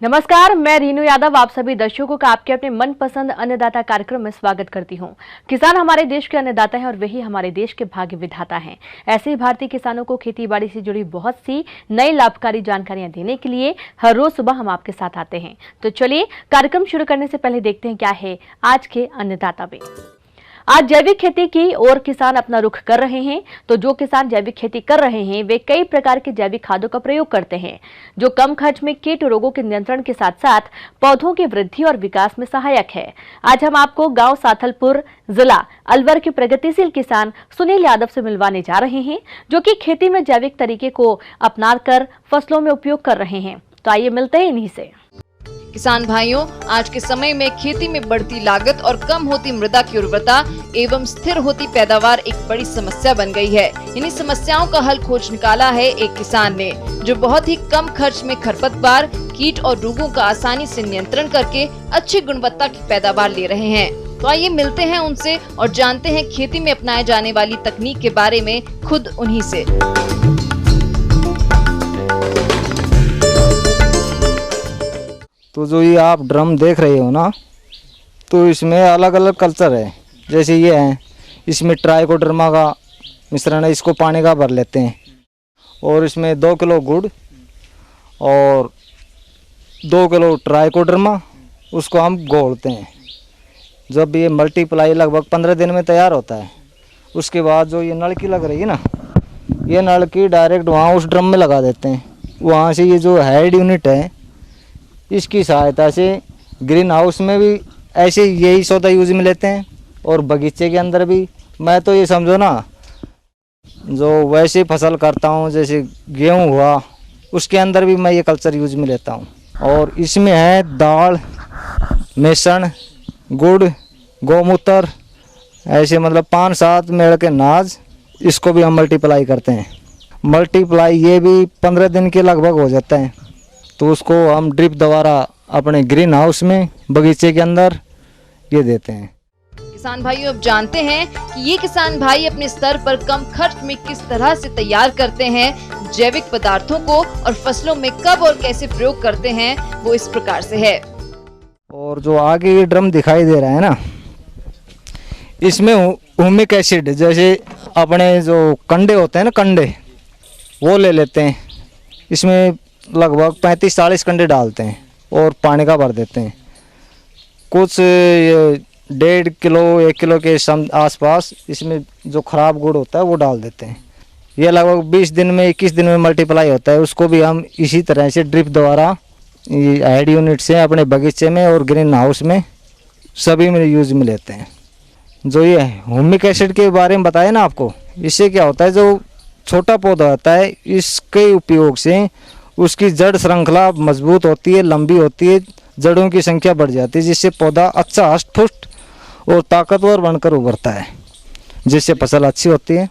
नमस्कार, मैं रीनू यादव आप सभी दर्शकों का आपके अपने मनपसंद अन्नदाता कार्यक्रम में स्वागत करती हूं। किसान हमारे देश के अन्नदाता हैं और वही हमारे देश के भाग्य विधाता हैं। ऐसे ही भारतीय किसानों को खेती बाड़ी से जुड़ी बहुत सी नई लाभकारी जानकारियां देने के लिए हर रोज सुबह हम आपके साथ आते हैं। तो चलिए कार्यक्रम शुरू करने से पहले देखते हैं क्या है आज के अन्नदाता में। आज जैविक खेती की ओर किसान अपना रुख कर रहे हैं। तो जो किसान जैविक खेती कर रहे हैं वे कई प्रकार के जैविक खादों का प्रयोग करते हैं जो कम खर्च में कीट रोगों के नियंत्रण के साथ साथ पौधों की वृद्धि और विकास में सहायक है। आज हम आपको गांव साथलपुर जिला अलवर के प्रगतिशील किसान सुनील यादव से मिलवाने जा रहे हैं जो कि खेती में जैविक तरीके को अपनाकर फसलों में उपयोग कर रहे हैं। तो आइए मिलते हैं इन्हीं से। किसान भाइयों, आज के समय में खेती में बढ़ती लागत और कम होती मृदा की उर्वरता एवं स्थिर होती पैदावार एक बड़ी समस्या बन गई है। इन्हीं समस्याओं का हल खोज निकाला है एक किसान ने, जो बहुत ही कम खर्च में खरपतवार, कीट और रोगों का आसानी से नियंत्रण करके अच्छी गुणवत्ता की पैदावार ले रहे हैं। तो आइए मिलते हैं उनसे और जानते हैं खेती में अपनाए जाने वाली तकनीक के बारे में खुद उन्हीं से। तो जो ये आप ड्रम देख रहे हो ना, तो इसमें अलग अलग कल्चर है। जैसे ये है, इसमें ट्राइकोडर्मा का मिश्रण है, इसको पानी का भर लेते हैं और इसमें 2 किलो गुड़ और 2 किलो ट्राइकोडर्मा उसको हम घोलते हैं। जब ये मल्टीप्लाई लगभग 15 दिन में तैयार होता है, उसके बाद जो ये नलकी लग रही है ना, ये नलकी डायरेक्ट वहाँ उस ड्रम में लगा देते हैं। वहाँ से ये जो हेड यूनिट है, इसकी सहायता से ग्रीन हाउस में भी ऐसे यही सौदा यूज में लेते हैं और बगीचे के अंदर भी। मैं तो ये समझो ना, जो वैसे फसल करता हूँ जैसे गेहूँ हुआ, उसके अंदर भी मैं ये कल्चर यूज में लेता हूँ। और इसमें है दाल, बेसन, गुड़, गौमूत्र, ऐसे मतलब 5-7 मेड़ के नाज, इसको भी हम मल्टीप्लाई करते हैं। मल्टीप्लाई ये भी 15 दिन के लगभग हो जाता है। तो उसको हम ड्रिप द्वारा अपने ग्रीन हाउस में बगीचे के अंदर ये देते हैं। किसान भाइयों, अब जानते हैं कि ये किसान भाई अपने स्तर पर कम खर्च में किस तरह से तैयार करते हैं जैविक पदार्थों को और फसलों में कब और कैसे प्रयोग करते हैं। वो इस प्रकार से है। और जो आगे ये ड्रम दिखाई दे रहा है ना, इसमें ह्यूमिक एसिड, जैसे अपने जो कंडे होते हैं ना, कंडे वो ले लेते हैं। इसमें लगभग 35-40 कंडे डालते हैं और पानी का भर देते हैं। कुछ 1.5 किलो 1 किलो के आसपास इसमें जो ख़राब गुड़ होता है वो डाल देते हैं। ये लगभग 20 दिन में 21 दिन में मल्टीप्लाई होता है। उसको भी हम इसी तरह से ड्रिप द्वारा हेड यूनिट से अपने बगीचे में और ग्रीन हाउस में सभी में यूज में लेते हैं। जो ये ह्यूमिक एसिड के बारे में बताया ना आपको, इससे क्या होता है, जो छोटा पौधा होता है, इसके उपयोग से उसकी जड़ श्रृंखला मजबूत होती है, लंबी होती है, जड़ों की संख्या बढ़ जाती है, जिससे पौधा अच्छा हष्ट-पुष्ट और ताकतवर बनकर उभरता है, जिससे फसल अच्छी होती है।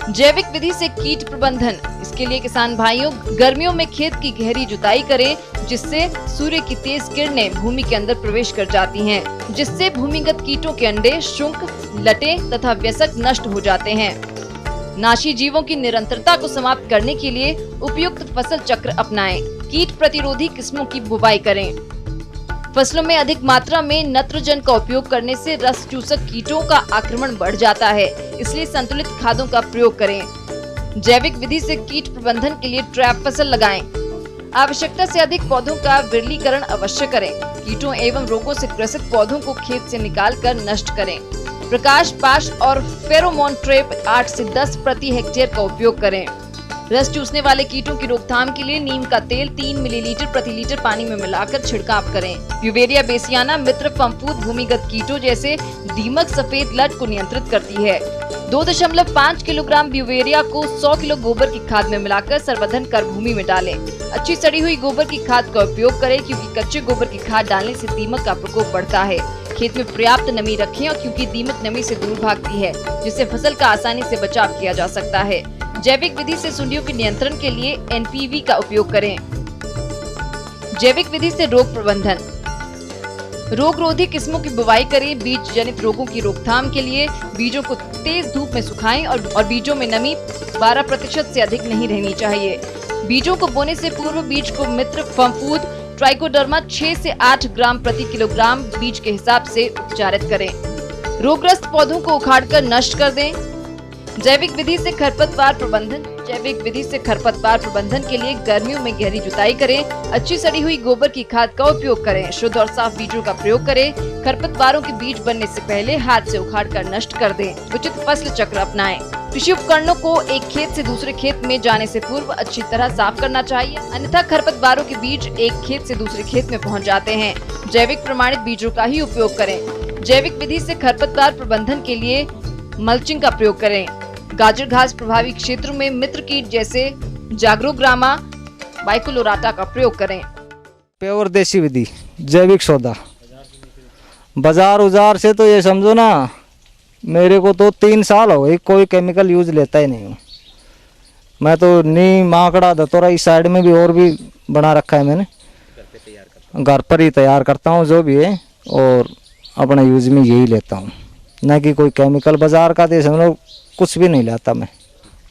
जैविक विधि से कीट प्रबंधन, इसके लिए किसान भाइयों गर्मियों में खेत की गहरी जुताई करें, जिससे सूर्य की तेज किरणें भूमि के अंदर प्रवेश कर जाती हैं, जिससे भूमिगत कीटों के अंडे, शुंक, लटें तथा व्यसक नष्ट हो जाते हैं। नाशी जीवों की निरंतरता को समाप्त करने के लिए उपयुक्त फसल चक्र अपनाएं। कीट प्रतिरोधी किस्मों की बुवाई करें। फसलों में अधिक मात्रा में नत्रजन का उपयोग करने से रस चूसक कीटों का आक्रमण बढ़ जाता है, इसलिए संतुलित खादों का प्रयोग करें। जैविक विधि से कीट प्रबंधन के लिए ट्रैप फसल लगाएं। आवश्यकता से अधिक पौधों का विरलीकरण अवश्य करें। कीटों एवं रोगों से ग्रसित पौधों को खेत से निकालकर नष्ट करें। प्रकाश पाश और फेरोमोन ट्रैप 8 से 10 प्रति हेक्टेयर का उपयोग करें। रस चूसने वाले कीटों की रोकथाम के लिए नीम का तेल 3 मिलीलीटर प्रति लीटर पानी में मिलाकर छिड़काव करें। ब्यूवेरिया बेसियाना मित्र फफूंद भूमिगत कीटों जैसे दीमक, सफेद लट को नियंत्रित करती है। 2.5 किलोग्राम ब्यूवेरिया को 100 किलो गोबर की खाद में मिलाकर संवर्धन कर भूमि में डालें। अच्छी सड़ी हुई गोबर की खाद का उपयोग करें, क्योंकि कच्चे गोबर की खाद डालने से दीमक का प्रकोप बढ़ता है। खेत में पर्याप्त नमी रखें, और क्योंकि दीमक नमी से दूर भागती है, जिससे फसल का आसानी से बचाव किया जा सकता है। जैविक विधि से सुंडियों के नियंत्रण के लिए NPV का उपयोग करें। जैविक विधि से रोग प्रबंधन, रोगरोधी किस्मों की बुवाई करें। बीज जनित रोगों की रोकथाम के लिए बीजों को तेज धूप में सुखाएं और बीजों में नमी 12% से अधिक नहीं रहनी चाहिए। बीजों को बोने से पूर्व बीज को मित्र फंफूद ट्राइकोडर्मा 6 से 8 ग्राम प्रति किलोग्राम बीज के हिसाब से उपचारित करें। रोगग्रस्त पौधों को उखाड़कर नष्ट कर दें। जैविक विधि से खरपतवार प्रबंधन। जैविक विधि से खरपतवार प्रबंधन के लिए गर्मियों में गहरी जुताई करें। अच्छी सड़ी हुई गोबर की खाद का उपयोग करें। शुद्ध और साफ बीजों का प्रयोग करें। खरपतवारों के बीज बनने से पहले हाथ से उखाड़कर नष्ट कर दें। उचित फसल चक्र अपनाएं। कृषि उपकरणों को एक खेत से दूसरे खेत में जाने से पूर्व अच्छी तरह साफ करना चाहिए, अन्यथा खरपतवारों के बीज एक खेत से दूसरे खेत में पहुंच जाते हैं। जैविक प्रमाणित बीजों का ही उपयोग करें। जैविक विधि से खरपतवार प्रबंधन के लिए मल्चिंग का प्रयोग करें। गाजर घास प्रभावित क्षेत्रों में मित्र कीट जैसे जागरोग्रामा, बाइकोलोराटा का प्रयोग करें। प्योर देसी विधि, जैविक सौदा। बाजार उजार से तो ये समझो ना, मेरे को तो 3 साल हो गए कोई केमिकल यूज लेता ही नहीं हूँ मैं तो। नीम, आंकड़ा, धतूरा इस साइड में भी और भी बना रखा है मैंने, घर पर ही तैयार करता हूँ जो भी है, और अपना यूज में यही लेता हूँ, न कि कोई केमिकल बाजार का देश हम लोग कुछ भी नहीं लाता। मैं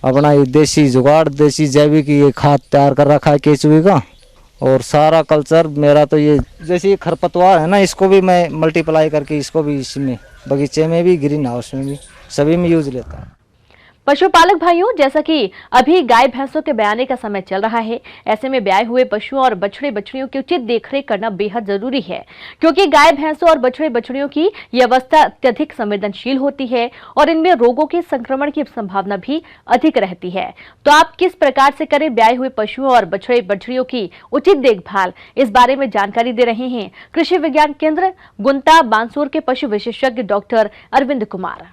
अपना ये देसी जुगाड़, देसी जैविक ये खाद तैयार कर रखा है केचुए का, और सारा कल्चर मेरा तो ये जैसे ये खरपतवार है ना, इसको भी मैं मल्टीप्लाई करके इसको भी इसमें बगीचे में भी, ग्रीन हाउस में भी, सभी में यूज लेता हूँ। पशुपालक भाइयों, जैसा कि अभी गाय भैंसों के ब्याने का समय चल रहा है, ऐसे में ब्याए हुए पशुओं और बछड़े बछड़ियों की उचित देखरेख करना बेहद जरूरी है, क्योंकि गाय भैंसों और बछड़े बछड़ियों की यह अवस्था अत्यधिक संवेदनशील होती है और इनमें रोगों के संक्रमण की संभावना भी अधिक रहती है। तो आप किस प्रकार से करें ब्याए हुए पशुओं और बछड़े बछड़ियों की उचित देखभाल, इस बारे में जानकारी दे रहे हैं कृषि विज्ञान केंद्र गुंता बांसुर के पशु विशेषज्ञ डॉक्टर अरविंद कुमार।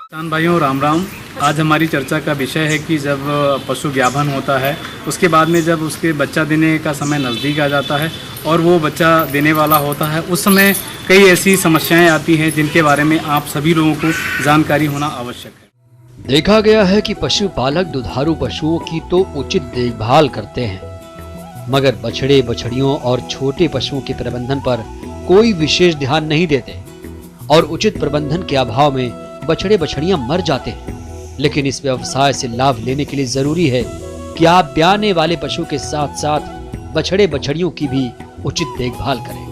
किसान भाइयों, राम राम। आज हमारी चर्चा का विषय है कि जब पशु व्याभन होता है, उसके बाद में जब उसके बच्चा देने का समय नज़दीक आ जाता है और वो बच्चा देने वाला होता है, उस समय कई ऐसी समस्याएं आती हैं जिनके बारे में आप सभी लोगों को जानकारी होना आवश्यक है। देखा गया है कि पशुपालक दुधारू पशुओं की तो उचित देखभाल करते हैं, मगर बछड़े बछड़ियों और छोटे पशुओं के प्रबंधन पर कोई विशेष ध्यान नहीं देते और उचित प्रबंधन के अभाव में बछड़े बछड़ियां मर जाते हैं। लेकिन इस व्यवसाय से लाभ लेने के लिए जरूरी है कि आप ब्याने वाले पशु के साथ साथ बछड़े बछड़ियों की भी उचित देखभाल करें।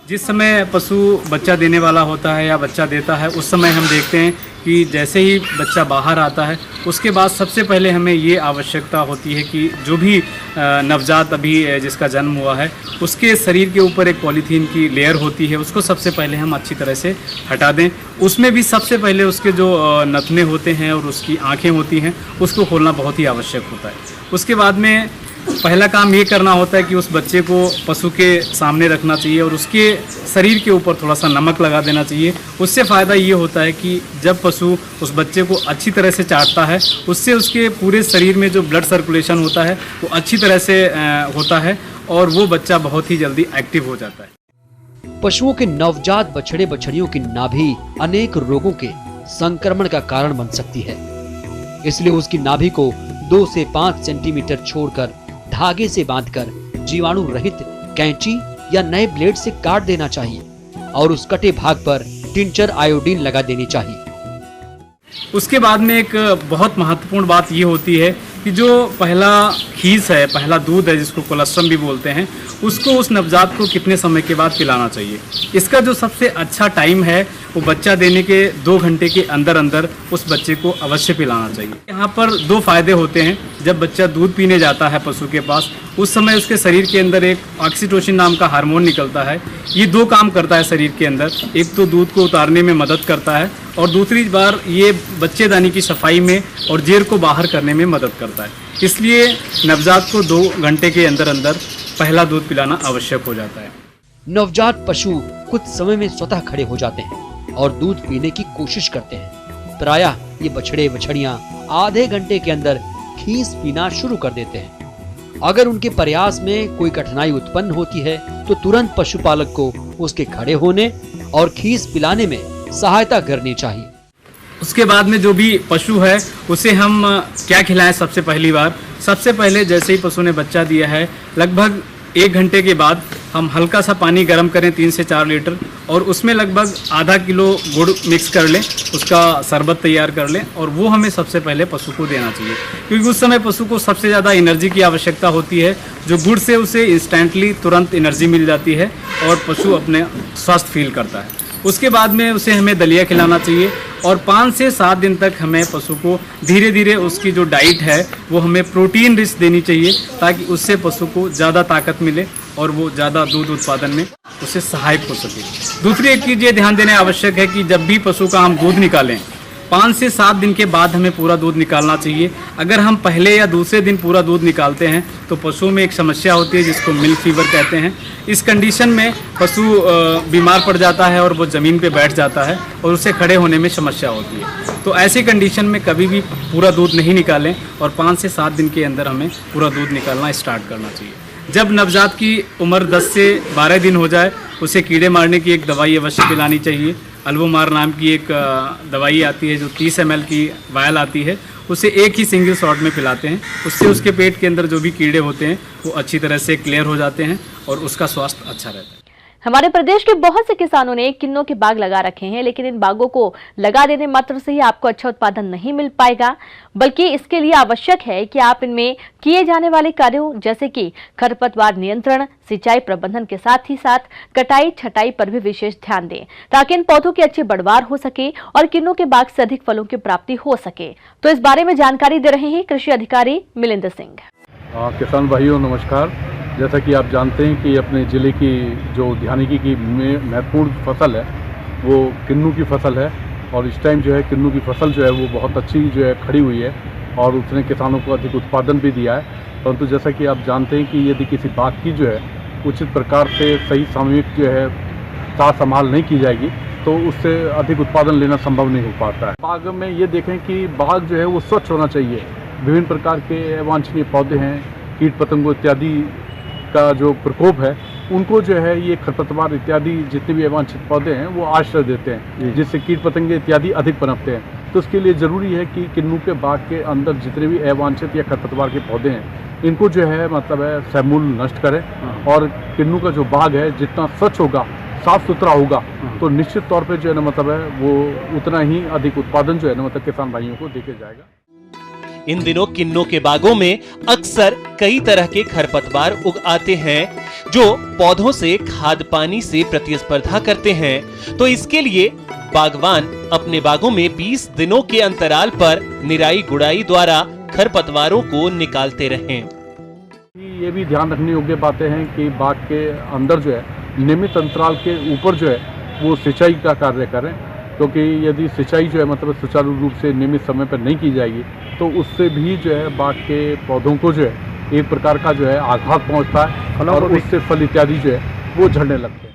जिस समय पशु बच्चा देने वाला होता है या बच्चा देता है, उस समय हम देखते हैं कि जैसे ही बच्चा बाहर आता है, उसके बाद सबसे पहले हमें ये आवश्यकता होती है कि जो भी नवजात अभी जिसका जन्म हुआ है, उसके शरीर के ऊपर एक पॉलीथीन की लेयर होती है, उसको सबसे पहले हम अच्छी तरह से हटा दें। उसमें भी सबसे पहले उसके जो नथने होते हैं और उसकी आँखें होती हैं, उसको खोलना बहुत ही आवश्यक होता है। उसके बाद में पहला काम ये करना होता है कि उस बच्चे को पशु के सामने रखना चाहिए और उसके शरीर के ऊपर थोड़ा सा नमक लगा देना चाहिए। उससे फ़ायदा ये होता है कि जब पशु उस बच्चे को अच्छी तरह से चाटता है, उससे उसके पूरे शरीर में जो ब्लड सर्कुलेशन होता है वो अच्छी तरह से होता है और वो बच्चा बहुत ही जल्दी एक्टिव हो जाता है। पशुओं के नवजात बछड़े बछड़ियों की नाभि अनेक रोगों के संक्रमण का कारण बन सकती है, इसलिए उसकी नाभि को 2 से 5 सेंटीमीटर छोड़कर धागे से बांधकर जीवाणु रहित कैंची या नए ब्लेड से काट देना चाहिए और उस कटे भाग पर टिंचर आयोडीन लगा देनी चाहिए। उसके बाद में एक बहुत महत्वपूर्ण बात ये होती है कि जो पहला खीस है, पहला दूध है, जिसको कोलेस्ट्रम भी बोलते हैं, उसको उस नवजात को कितने समय के बाद पिलाना चाहिए। इसका जो सबसे अच्छा टाइम है वो बच्चा देने के 2 घंटे के अंदर अंदर उस बच्चे को अवश्य पिलाना चाहिए। यहाँ पर 2 फायदे होते हैं। जब बच्चा दूध पीने जाता है पशु के पास, उस समय उसके शरीर के अंदर एक ऑक्सीटोसिन नाम का हार्मोन निकलता है। ये 2 काम करता है शरीर के अंदर, एक तो दूध को उतारने में मदद करता है और दूसरी बार ये बच्चेदानी की सफाई में और जेर को बाहर करने में मदद करता है। इसलिए नवजात को 2 घंटे के अंदर अंदर पहला दूध पिलाना आवश्यक हो जाता है। नवजात पशु कुछ समय में स्वतः खड़े हो जाते हैं और दूध पीने की कोशिश करते हैं। प्रायः ये बछड़े बछड़ियां आधे घंटे के अंदर खीस पीना शुरू कर देते हैं। अगर उनके प्रयास में कोई कठिनाई उत्पन्न होती है तो तुरंत पशुपालक को उसके खड़े होने और खीस पिलाने में सहायता करनी चाहिए। उसके बाद में जो भी पशु है उसे हम क्या खिलाएं। सबसे पहले जैसे ही पशु ने बच्चा दिया है लगभग 1 घंटे के बाद हम हल्का सा पानी गर्म करें 3 से 4 लीटर और उसमें लगभग आधा किलो गुड़ मिक्स कर लें, उसका शरबत तैयार कर लें और वो हमें सबसे पहले पशु को देना चाहिए, क्योंकि उस समय पशु को सबसे ज़्यादा एनर्जी की आवश्यकता होती है। जो गुड़ से उसे इंस्टेंटली तुरंत एनर्जी मिल जाती है और पशु अपने स्वस्थ फील करता है। उसके बाद में उसे हमें दलिया खिलाना चाहिए और 5 से 7 दिन तक हमें पशु को धीरे धीरे उसकी जो डाइट है वो हमें प्रोटीन रिच देनी चाहिए, ताकि उससे पशु को ज़्यादा ताकत मिले और वो ज़्यादा दूध उत्पादन में उसे सहायक हो सके। दूसरी एक चीज़ ये ध्यान देना आवश्यक है कि जब भी पशु का हम दूध निकालें 5 से 7 दिन के बाद हमें पूरा दूध निकालना चाहिए। अगर हम पहले या दूसरे दिन पूरा दूध निकालते हैं तो पशुओं में एक समस्या होती है जिसको मिल्क फीवर कहते हैं। इस कंडीशन में पशु बीमार पड़ जाता है और वो ज़मीन पे बैठ जाता है और उसे खड़े होने में समस्या होती है। तो ऐसी कंडीशन में कभी भी पूरा दूध नहीं निकालें और 5 से 7 दिन के अंदर हमें पूरा दूध निकालना स्टार्ट करना चाहिए। जब नवजात की उम्र 10 से 12 दिन हो जाए उसे कीड़े मारने की एक दवाई अवश्य पिलानी चाहिए। अल्बोमार नाम की एक दवाई आती है जो 30 ml की वायल आती है, उसे एक ही सिंगल शॉट में पिलाते हैं। उससे उसके पेट के अंदर जो भी कीड़े होते हैं वो अच्छी तरह से क्लियर हो जाते हैं और उसका स्वास्थ्य अच्छा रहता है। हमारे प्रदेश के बहुत से किसानों ने किन्नों के बाग लगा रखे हैं, लेकिन इन बागों को लगा देने मात्र से ही आपको अच्छा उत्पादन नहीं मिल पाएगा, बल्कि इसके लिए आवश्यक है कि आप इनमें किए जाने वाले कार्यों जैसे कि खरपतवार नियंत्रण, सिंचाई प्रबंधन के साथ ही साथ कटाई छटाई पर भी विशेष ध्यान दें, ताकि इन पौधों की अच्छी बढ़वार हो सके और किन्नों के बाग से अधिक फलों की प्राप्ति हो सके। तो इस बारे में जानकारी दे रहे हैं कृषि अधिकारी मिलिंद सिंह। किसान भाइयों नमस्कार। जैसा कि आप जानते हैं कि अपने ज़िले की जो उद्यानिकी की महत्वपूर्ण फसल है वो किन्नू की फसल है और इस टाइम जो है किन्नू की फसल जो है वो बहुत अच्छी जो है खड़ी हुई है और उसने किसानों को अधिक उत्पादन भी दिया है। परंतु जैसा कि आप जानते हैं कि यदि किसी बाग की जो है उचित प्रकार से सही सामूहिक जो है सार संभाल नहीं की जाएगी तो उससे अधिक उत्पादन लेना संभव नहीं हो पाता है। बाग में ये देखें कि बाग जो है वो स्वच्छ होना चाहिए। विभिन्न प्रकार के अवांछनीय पौधे हैं, कीट पतंगों इत्यादि का जो प्रकोप है उनको जो है ये खरपतवार इत्यादि जितने भी अवांछित पौधे हैं वो आश्रय देते हैं, जिससे कीट पतंगे इत्यादि अधिक पनपते हैं। तो उसके लिए ज़रूरी है कि किन्नू के बाग के अंदर जितने भी अवांछित या खरपतवार के पौधे हैं इनको जो है मतलब है समूल नष्ट करें और किन्नू का जो बाग है जितना स्वच्छ होगा, साफ सुथरा होगा तो निश्चित तौर पर जो है ना मतलब है वो उतना ही अधिक उत्पादन जो है ना मतलब किसान भाइयों को देके जाएगा। इन दिनों किन्नों के बागों में अक्सर कई तरह के खरपतवार उग आते हैं जो पौधों से खाद पानी से प्रतिस्पर्धा करते हैं। तो इसके लिए बागवान अपने बागों में 20 दिनों के अंतराल पर निराई गुड़ाई द्वारा खरपतवारों को निकालते रहें। ये भी ध्यान रखने योग्य बातें हैं कि बाग के अंदर जो है नियमित अंतराल के ऊपर जो है वो सिंचाई का कार्य करें, क्योंकि यदि सिंचाई जो है मतलब सुचारू रूप से नियमित समय पर नहीं की जाएगी तो उससे भी जो है बाग के पौधों को जो है एक प्रकार का जो है आघात पहुंचता है और उससे फल इत्यादि जो है वो झड़ने लगते हैं।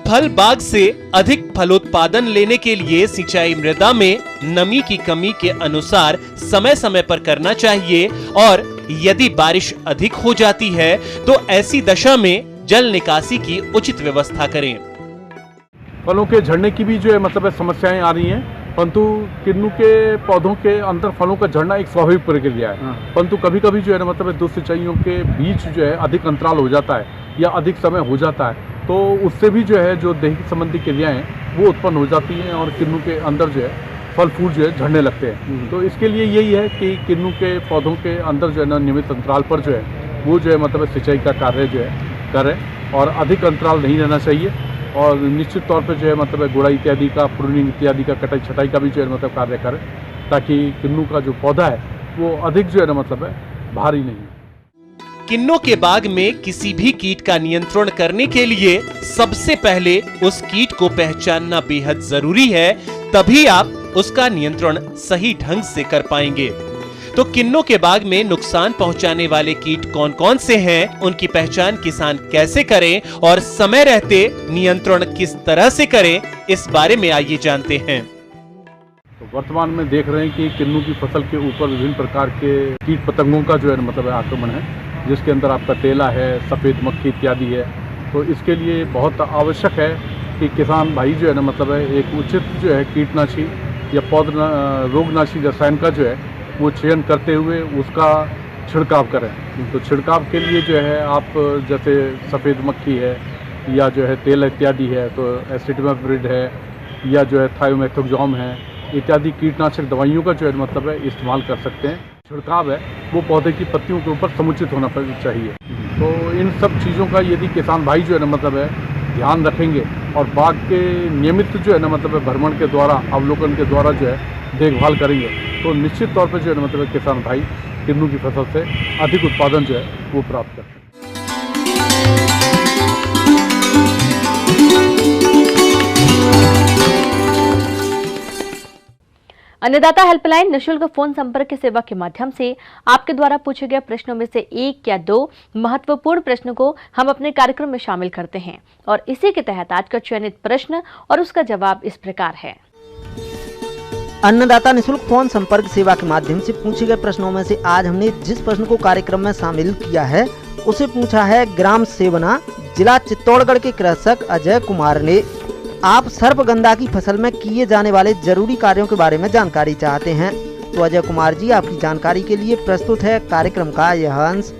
फल बाग से अधिक फलोत्पादन लेने के लिए सिंचाई मृदा में नमी की कमी के अनुसार समय समय पर करना चाहिए और यदि बारिश अधिक हो जाती है तो ऐसी दशा में जल निकासी की उचित व्यवस्था करें। फलों के झड़ने की भी जो है मतलब समस्याएं आ रही हैं, परंतु किन्नू के पौधों के अंदर फलों का झड़ना एक स्वाभाविक प्रक्रिया है। परंतु कभी कभी जो है ना मतलब दो सिंचाइयों के बीच जो है अधिक अंतराल हो जाता है या अधिक समय हो जाता है तो उससे भी जो है जो दैहिक संबंधी क्रियाएं वो उत्पन्न हो जाती हैं और किन्नू के अंदर जो है फल फूल जो है झड़ने लगते हैं। तो इसके लिए यही है कि किन्नू के पौधों के अंदर जो है ना नियमित अंतराल पर जो है वो जो है मतलब सिंचाई का कार्य जो है करें और अधिक अंतराल नहीं रहना चाहिए और निश्चित तौर पर जो है मतलब गुड़ाई इत्यादि का, प्रूनिंग इत्यादि का, कटाई छटाई का भी जो है मतलब कार्य करें ताकि किन्नू का जो पौधा है वो अधिक जो है ना मतलब भारी नहीं। किन्नों के बाग में किसी भी कीट का नियंत्रण करने के लिए सबसे पहले उस कीट को पहचानना बेहद जरूरी है, तभी आप उसका नियंत्रण सही ढंग से कर पाएंगे। तो किन्नों के बाग में नुकसान पहुंचाने वाले कीट कौन कौन से हैं, उनकी पहचान किसान कैसे करें और समय रहते नियंत्रण किस तरह से करें, इस बारे में आइए जानते हैं। तो वर्तमान में देख रहे हैं कि किन्नू की फसल के ऊपर विभिन्न प्रकार के कीट पतंगों का जो है मतलब आक्रमण है, जिसके अंदर आपका तेला है, सफ़ेद मक्खी इत्यादि है। तो इसके लिए बहुत आवश्यक है कि किसान भाई जो है ना मतलब एक उचित जो है कीटनाशी या रोगनाशी रसायन का जो है वो चयन करते हुए उसका छिड़काव करें। तो छिड़काव के लिए जो है आप जैसे सफ़ेद मक्खी है या जो है तेल इत्यादि है, तो एसिटामिप्रिड है या जो है थायोमेथोक्सोम है इत्यादि कीटनाशक दवाइयों का जो है मतलब है इस्तेमाल कर सकते हैं। छिड़काव है वो पौधे की पत्तियों के ऊपर समुचित होना चाहिए। तो इन सब चीज़ों का यदि किसान भाई जो है ना मतलब है ध्यान रखेंगे और बाग के नियमित जो है ना मतलब है भ्रमण के द्वारा, अवलोकन के द्वारा जो है देखभाल करेंगे तो निश्चित तौर पर जो है ना मतलब किसान भाई किन्नू की फसल से अधिक उत्पादन जो है वो प्राप्त करते हैं। अन्नदाता हेल्पलाइन निःशुल्क फोन संपर्क की सेवा के माध्यम से आपके द्वारा पूछे गए प्रश्नों में से 1 या 2 महत्वपूर्ण प्रश्नों को हम अपने कार्यक्रम में शामिल करते हैं और इसी के तहत आज का चयनित प्रश्न और उसका जवाब इस प्रकार है। अन्नदाता निःशुल्क फोन संपर्क सेवा के माध्यम से पूछे गए प्रश्नों में से आज हमने जिस प्रश्न को कार्यक्रम में शामिल किया है उसे पूछा है ग्राम सेवना, जिला चित्तौड़गढ़ के कृषक अजय कुमार ने। आप सर्पगंधा की फसल में किए जाने वाले जरूरी कार्यों के बारे में जानकारी चाहते हैं तो अजय कुमार जी आपकी जानकारी के लिए प्रस्तुत है कार्यक्रम का यह अंश।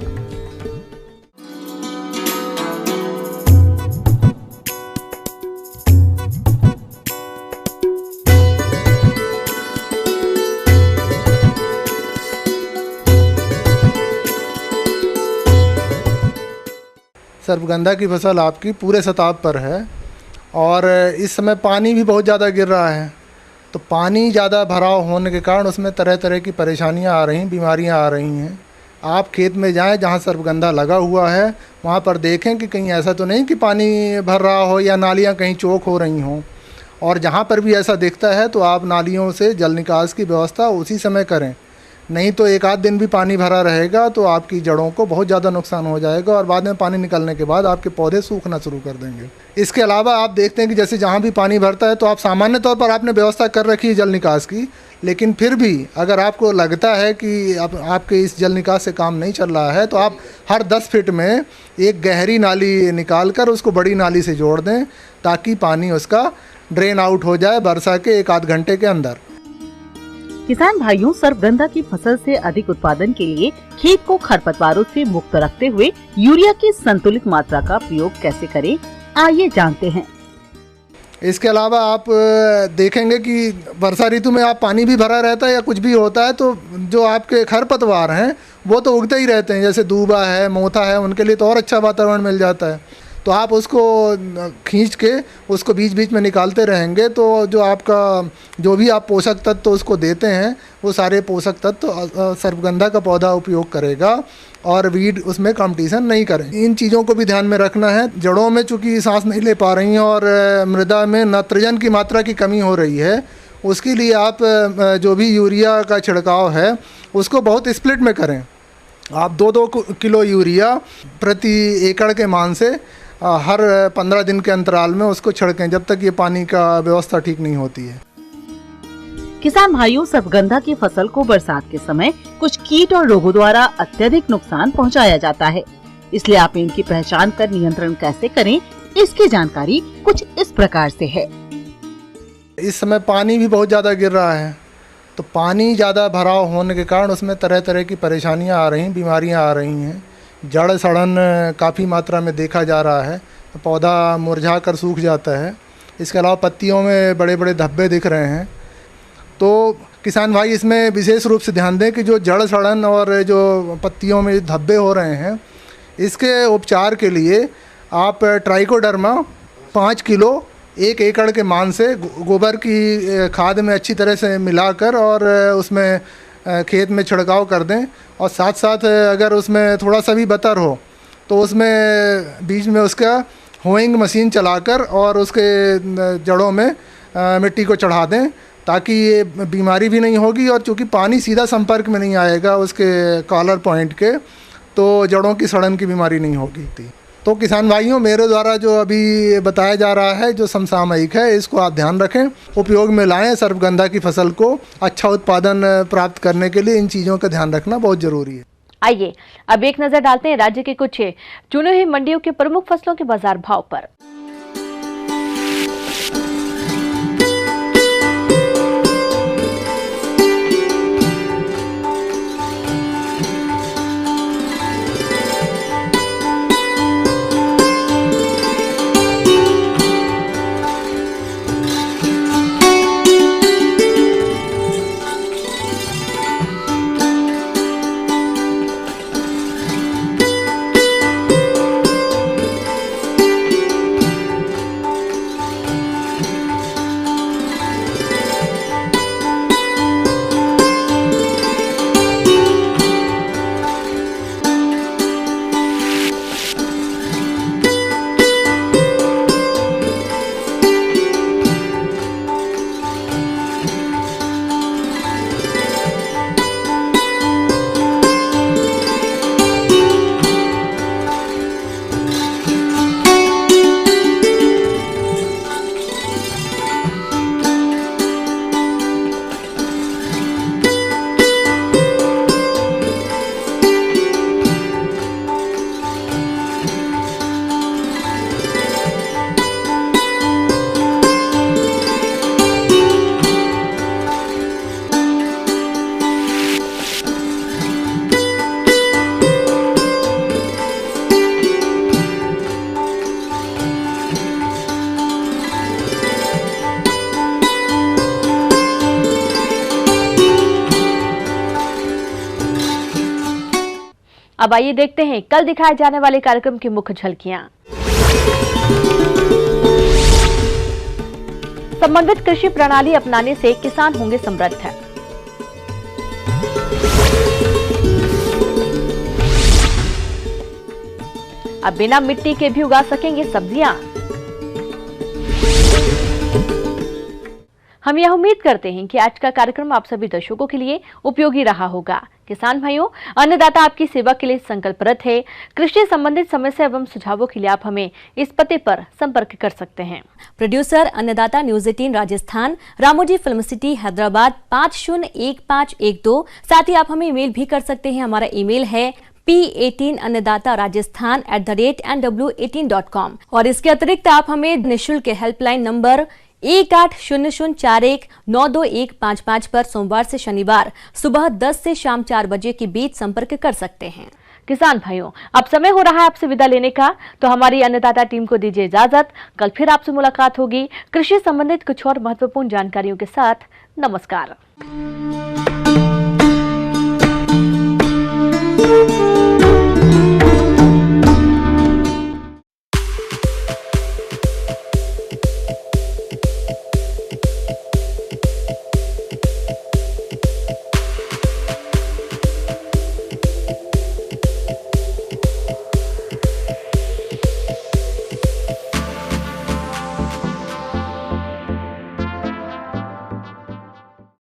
सर्पगंधा की फसल आपकी पूरे सताब पर है और इस समय पानी भी बहुत ज़्यादा गिर रहा है, तो पानी ज़्यादा भराव होने के कारण उसमें तरह तरह की परेशानियां आ रही हैं, बीमारियां आ रही हैं। आप खेत में जाएं जहां सर्पगंधा लगा हुआ है वहां पर देखें कि कहीं ऐसा तो नहीं कि पानी भर रहा हो या नालियां कहीं चौक हो रही हों, और जहां पर भी ऐसा दिखता है तो आप नालियों से जल निकास की व्यवस्था उसी समय करें, नहीं तो एक आध दिन भी पानी भरा रहेगा तो आपकी जड़ों को बहुत ज़्यादा नुकसान हो जाएगा और बाद में पानी निकलने के बाद आपके पौधे सूखना शुरू कर देंगे। इसके अलावा आप देखते हैं कि जैसे जहाँ भी पानी भरता है तो आप सामान्य तौर पर आपने व्यवस्था कर रखी है जल निकास की, लेकिन फिर भी अगर आपको लगता है कि आपके इस जल निकास से काम नहीं चल रहा है तो आप हर 10 फीट में एक गहरी नाली निकाल कर उसको बड़ी नाली से जोड़ दें ताकि पानी उसका ड्रेन आउट हो जाए वर्षा के 1 आध घंटे के अंदर। किसान भाइयों, सर्पगंधा की फसल से अधिक उत्पादन के लिए खेत को खरपतवारों से मुक्त रखते हुए यूरिया की संतुलित मात्रा का प्रयोग कैसे करें, आइए जानते हैं। इसके अलावा आप देखेंगे कि वर्षा ऋतु में आप पानी भी भरा रहता है या कुछ भी होता है तो जो आपके खरपतवार हैं वो तो उगते ही रहते हैं, जैसे दूबा है, मोथा है, उनके लिए तो और अच्छा वातावरण मिल जाता है। तो आप उसको खींच के उसको बीच बीच में निकालते रहेंगे तो जो आपका जो भी आप पोषक तत्व उसको देते हैं वो सारे पोषक तत्व सर्पगंधा का पौधा उपयोग करेगा और वीड उसमें कंपटीशन नहीं करें। इन चीज़ों को भी ध्यान में रखना है। जड़ों में चूँकि सांस नहीं ले पा रही हैं और मृदा में नाइट्रोजन की मात्रा की कमी हो रही है, उसके लिए आप जो भी यूरिया का छिड़काव है उसको बहुत स्प्लिट में करें। आप 2-2 किलो यूरिया प्रति एकड़ के मान से हर 15 दिन के अंतराल में उसको छिड़कें जब तक ये पानी का व्यवस्था ठीक नहीं होती है। किसान भाइयों, सर्पगंधा की फसल को बरसात के समय कुछ कीट और रोगों द्वारा अत्यधिक नुकसान पहुंचाया जाता है, इसलिए आप इनकी पहचान कर नियंत्रण कैसे करें, इसकी जानकारी कुछ इस प्रकार से है। इस समय पानी भी बहुत ज़्यादा गिर रहा है, तो पानी ज़्यादा भराव होने के कारण उसमें तरह तरह की परेशानियां आ रही हैं, बीमारियां आ रही हैं। जड़ सड़न काफ़ी मात्रा में देखा जा रहा है, तो पौधा मुरझा कर सूख जाता है। इसके अलावा पत्तियों में बड़े बड़े धब्बे दिख रहे हैं। तो किसान भाई इसमें विशेष रूप से ध्यान दें कि जो जड़ सड़न और जो पत्तियों में धब्बे हो रहे हैं, इसके उपचार के लिए आप ट्राइकोडर्मा 5 किलो 1 एकड़ के मान से गोबर की खाद में अच्छी तरह से मिलाकर और उसमें खेत में छिड़काव कर दें, और साथ साथ अगर उसमें थोड़ा सा भी बतर हो तो उसमें बीच में उसका होइंग मशीन चलाकर और उसके जड़ों में मिट्टी को चढ़ा दें ताकि ये बीमारी भी नहीं होगी, और चूँकि पानी सीधा संपर्क में नहीं आएगा उसके कॉलर पॉइंट के, तो जड़ों की सड़न की बीमारी नहीं होगी। तो किसान भाइयों, मेरे द्वारा जो अभी बताया जा रहा है जो समसामयिक है, इसको आप ध्यान रखें, उपयोग में लाएं। सर्पगंधा की फसल को अच्छा उत्पादन प्राप्त करने के लिए इन चीज़ों का ध्यान रखना बहुत ज़रूरी है। आइए अब एक नजर डालते हैं राज्य के कुछ चुनी हुई मंडियों के प्रमुख फसलों के बाजार भाव पर। अब आइए देखते हैं कल दिखाए जाने वाले कार्यक्रम की मुख्य झलकियां। समन्वित कृषि प्रणाली अपनाने से किसान होंगे समृद्ध। अब बिना मिट्टी के भी उगा सकेंगे सब्जियां। हम यह उम्मीद करते हैं कि आज का कार्यक्रम आप सभी दर्शकों के लिए उपयोगी रहा होगा। किसान भाइयों, अन्नदाता आपकी सेवा के लिए संकल्परत है। कृषि संबंधित समस्या एवं सुझावों के लिए आप हमें इस पते पर संपर्क कर सकते हैं। प्रोड्यूसर अन्नदाता news 18 Rajasthan, Ramoji film city Hyderabad 501512। साथ ही आप हमें ईमेल भी कर सकते हैं। हमारा ईमेल है p18annadatarajasthan@nw18.com। और इसके अतिरिक्त आप हमें निःशुल्क हेल्पलाइन नंबर 180041922155 पर सोमवार से शनिवार सुबह 10 से शाम 4 बजे के बीच संपर्क कर सकते हैं। किसान भाइयों, अब समय हो रहा है आपसे विदा लेने का, तो हमारी अन्नदाता टीम को दीजिए इजाजत। कल फिर आपसे मुलाकात होगी कृषि संबंधित कुछ और महत्वपूर्ण जानकारियों के साथ। नमस्कार।